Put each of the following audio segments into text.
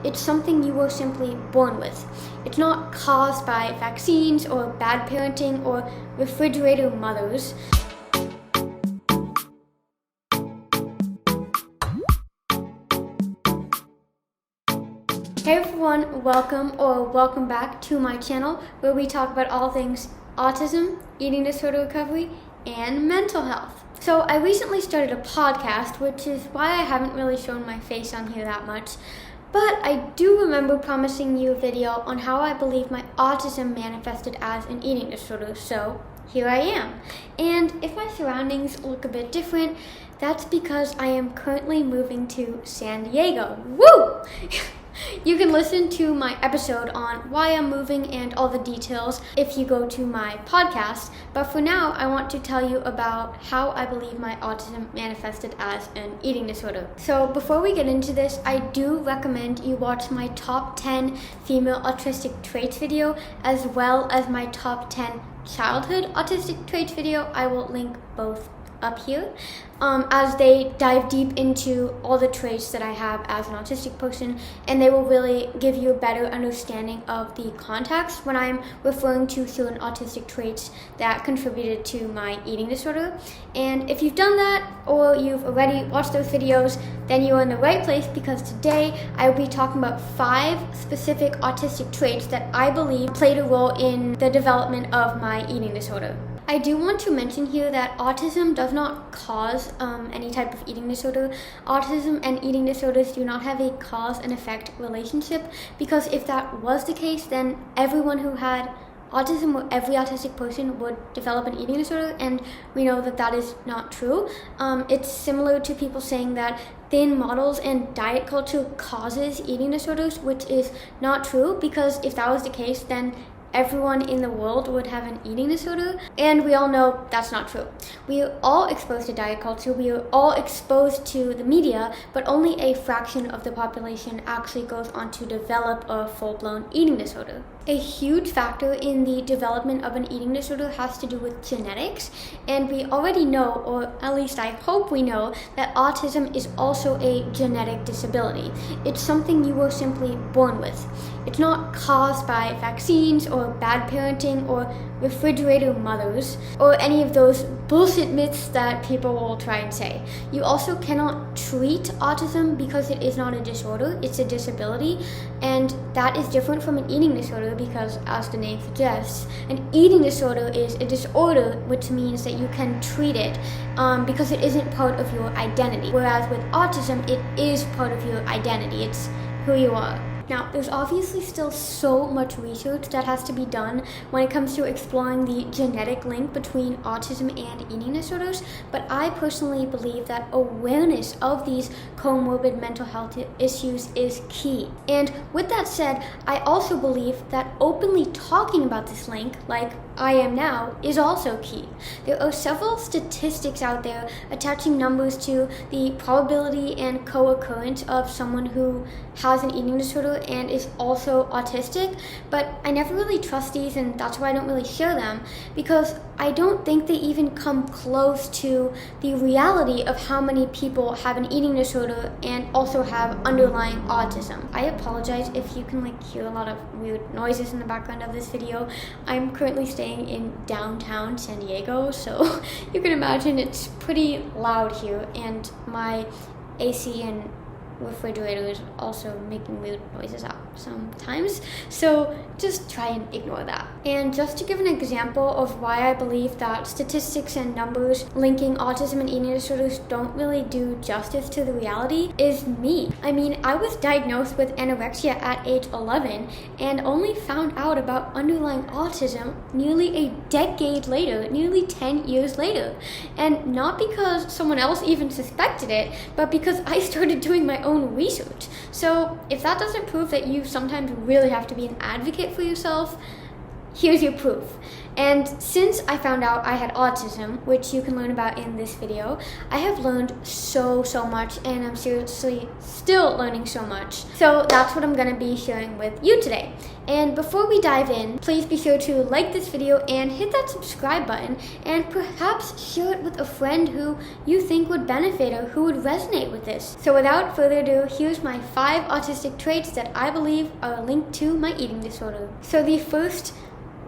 It's something you were simply born with. It's not caused by vaccines or bad parenting or refrigerator mothers. Hey everyone, welcome back to my channel where we talk about all things autism, eating disorder recovery, and mental health. So I recently started a podcast, which is why I haven't really shown my face on here that much. But I do remember promising you a video on how I believe my autism manifested as an eating disorder, so here I am. And if my surroundings look a bit different, that's because I am currently moving to San Diego. Woo! You can listen to my episode on why I'm moving and all the details if you go to my podcast, but for now I want to tell you about how I believe my autism manifested as an eating disorder. So before we get into this, I do recommend you watch my top 10 female autistic traits video as well as my top 10 childhood autistic traits video. I will link both up here as they dive deep into all the traits that I have as an autistic person, and they will really give you a better understanding of the context when I'm referring to certain autistic traits that contributed to my eating disorder. And if you've done that or you've already watched those videos, then you're in the right place, because today I will be talking about 5 specific autistic traits that I believe played a role in the development of my eating disorder. I do want to mention here that autism does not cause any type of eating disorder. Autism and eating disorders do not have a cause and effect relationship, because if that was the case, then everyone who had autism or every autistic person would develop an eating disorder, and we know that that is not true. It's similar to people saying that thin models and diet culture causes eating disorders, which is not true, because if that was the case, then everyone in the world would have an eating disorder, and we all know that's not true. We are all exposed to diet culture, we are all exposed to the media, but only a fraction of the population actually goes on to develop a full-blown eating disorder. A huge factor in the development of an eating disorder has to do with genetics, and we already know, or at least I hope we know, that autism is also a genetic disability. It's something you were simply born with. It's not caused by vaccines or bad parenting or refrigerator mothers or any of those bullshit myths that people will try and say. You also cannot treat autism because it is not a disorder, it's a disability, and that is different from an eating disorder because, as the name suggests, an eating disorder is a disorder, which means that you can treat it because it isn't part of your identity, whereas with autism, it is part of your identity, it's who you are. Now, there's obviously still so much research that has to be done when it comes to exploring the genetic link between autism and eating disorders, but I personally believe that awareness of these comorbid mental health issues is key. And with that said, I also believe that openly talking about this link, like I am now, is also key. There are several statistics out there attaching numbers to the probability and co-occurrence of someone who has an eating disorder and is also autistic, but I never really trust these, and that's why I don't really share them, because I don't think they even come close to the reality of how many people have an eating disorder and also have underlying autism. I apologize if you can hear a lot of weird noises in the background of this video. I'm currently staying in downtown San Diego, so you can imagine it's pretty loud here, and my AC and refrigerator is also making weird noises out sometimes, so just try and ignore that. And just to give an example of why I believe that statistics and numbers linking autism and eating disorders don't really do justice to the reality is me. I mean, I was diagnosed with anorexia at age 11 and only found out about underlying autism nearly a decade later, nearly 10 years later. And not because someone else even suspected it, but because I started doing my own research. So if that doesn't prove that you sometimes really have to be an advocate for yourself, here's your proof. And since I found out I had autism, which you can learn about in this video, I have learned so much, and I'm seriously still learning so much. So that's what I'm going to be sharing with you today. And before we dive in, please be sure to like this video and hit that subscribe button, and perhaps share it with a friend who you think would benefit or who would resonate with this. So without further ado, here's my 5 autistic traits that I believe are linked to my eating disorder. So the first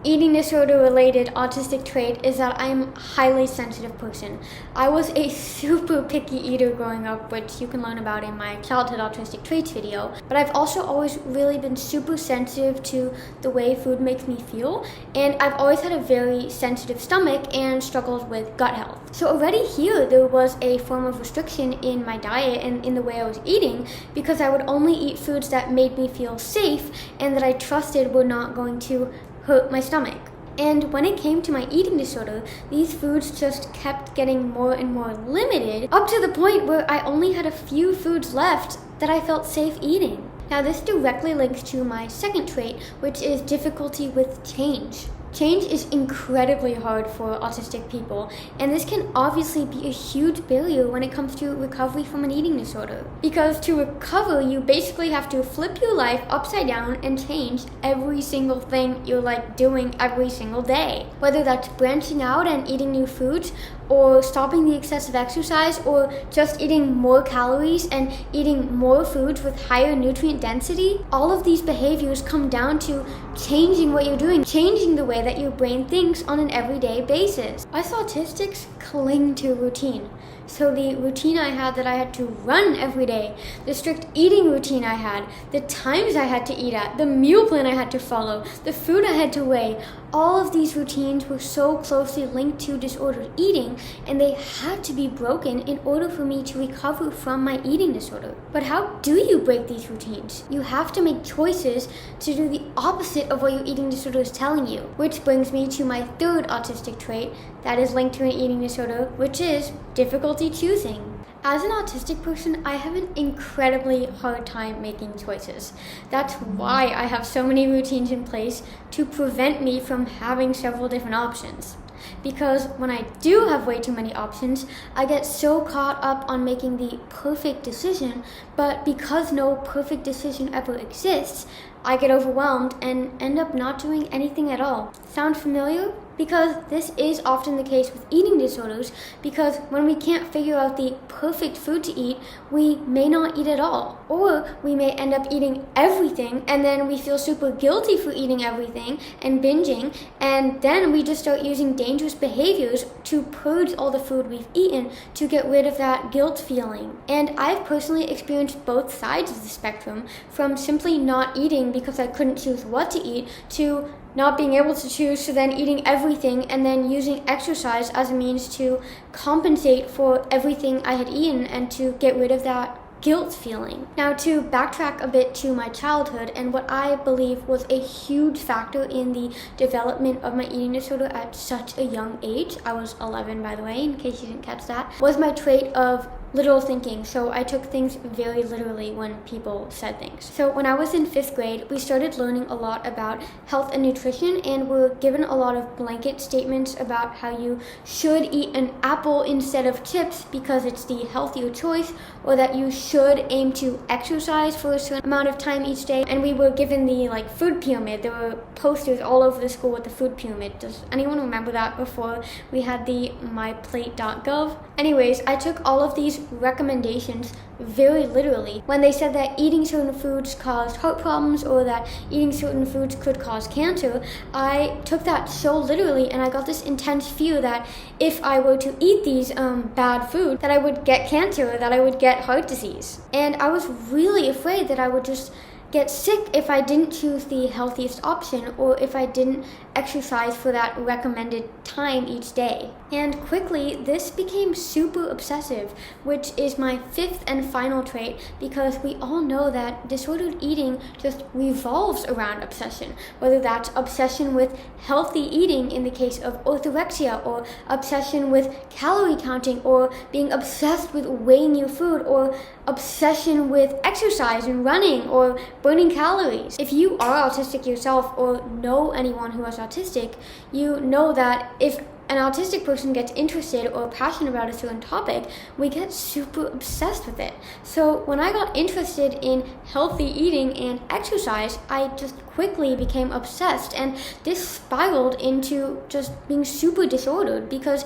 eating disorder related autistic trait is that I'm a highly sensitive person. I was a super picky eater growing up, which you can learn about in my childhood autistic traits video, but I've also always really been super sensitive to the way food makes me feel, and I've always had a very sensitive stomach and struggled with gut health. So already here there was a form of restriction in my diet and in the way I was eating, because I would only eat foods that made me feel safe and that I trusted were not going to hurt my stomach. And when it came to my eating disorder, these foods just kept getting more and more limited, up to the point where I only had a few foods left that I felt safe eating. Now this directly links to my second trait, which is difficulty with change. Change is incredibly hard for autistic people, and this can obviously be a huge barrier when it comes to recovery from an eating disorder. Because to recover, you basically have to flip your life upside down and change every single thing you're doing every single day. Whether that's branching out and eating new foods, or stopping the excessive exercise, or just eating more calories and eating more foods with higher nutrient density, all of these behaviors come down to changing what you're doing, changing the way that your brain thinks on an everyday basis. Us autistics cling to routine. So the routine I had that I had to run every day, the strict eating routine I had, the times I had to eat at, the meal plan I had to follow, the food I had to weigh, all of these routines were so closely linked to disordered eating, and they had to be broken in order for me to recover from my eating disorder. But how do you break these routines? You have to make choices to do the opposite of what your eating disorder is telling you. Which brings me to my third autistic trait that is linked to an eating disorder, which is difficulty choosing. As an autistic person, I have an incredibly hard time making choices. That's why I have so many routines in place to prevent me from having several different options. Because when I do have way too many options, I get so caught up on making the perfect decision, but because no perfect decision ever exists, I get overwhelmed and end up not doing anything at all. Sound familiar? Because this is often the case with eating disorders, because when we can't figure out the perfect food to eat, we may not eat at all. Or we may end up eating everything, and then we feel super guilty for eating everything and binging, and then we just start using dangerous behaviors to purge all the food we've eaten to get rid of that guilt feeling. And I've personally experienced both sides of the spectrum, from simply not eating because I couldn't choose what to eat, to not being able to choose, to then eating everything and then using exercise as a means to compensate for everything I had eaten and to get rid of that guilt feeling. Now, to backtrack a bit to my childhood and what I believe was a huge factor in the development of my eating disorder at such a young age, I was 11 by the way, in case you didn't catch that, was my trait of literal thinking. So I took things very literally when people said things. So when I was in 5th grade, we started learning a lot about health and nutrition, and were given a lot of blanket statements about how you should eat an apple instead of chips because it's the healthier choice, or that you should aim to exercise for a certain amount of time each day. And we were given the food pyramid. There were posters all over the school with the food pyramid. Does anyone remember that before we had the myplate.gov? Anyways, I took all of these recommendations very literally. When they said that eating certain foods caused heart problems, or that eating certain foods could cause cancer, I took that so literally, and I got this intense fear that if I were to eat these bad food, that I would get cancer, or that I would get heart disease. And I was really afraid that I would just get sick if I didn't choose the healthiest option, or if I didn't exercise for that recommended time each day. And quickly, this became super obsessive, which is my 5th and final trait, because we all know that disordered eating just revolves around obsession, whether that's obsession with healthy eating in the case of orthorexia, or obsession with calorie counting, or being obsessed with weighing your food, or obsession with exercise and running, or burning calories. If you are autistic yourself or know anyone who is autistic, you know that if an autistic person gets interested or passionate about a certain topic, we get super obsessed with it. So when I got interested in healthy eating and exercise, I just quickly became obsessed, and this spiraled into just being super disordered because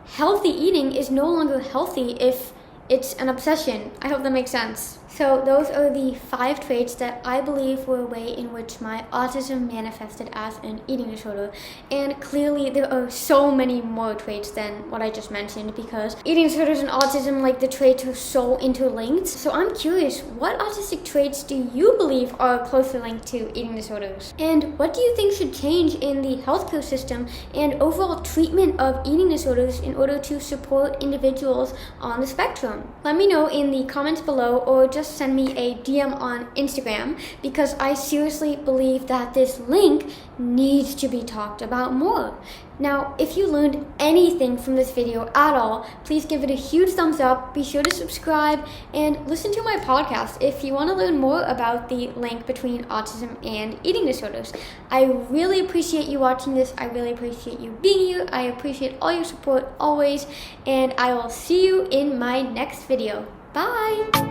healthy eating is no longer healthy if it's an obsession. I hope that makes sense. So those are the 5 traits that I believe were a way in which my autism manifested as an eating disorder. And clearly there are so many more traits than what I just mentioned, because eating disorders and autism, like the traits, are so interlinked. So I'm curious, what autistic traits do you believe are closely linked to eating disorders? And what do you think should change in the healthcare system and overall treatment of eating disorders in order to support individuals on the spectrum? Let me know in the comments below, or just send me a DM on Instagram, because I seriously believe that this link needs to be talked about more. Now, if you learned anything from this video at all, please give it a huge thumbs up, be sure to subscribe, and listen to my podcast if you want to learn more about the link between autism and eating disorders. I really appreciate you watching this. I really appreciate you being here. I appreciate all your support always, and I will see you in my next video. Bye!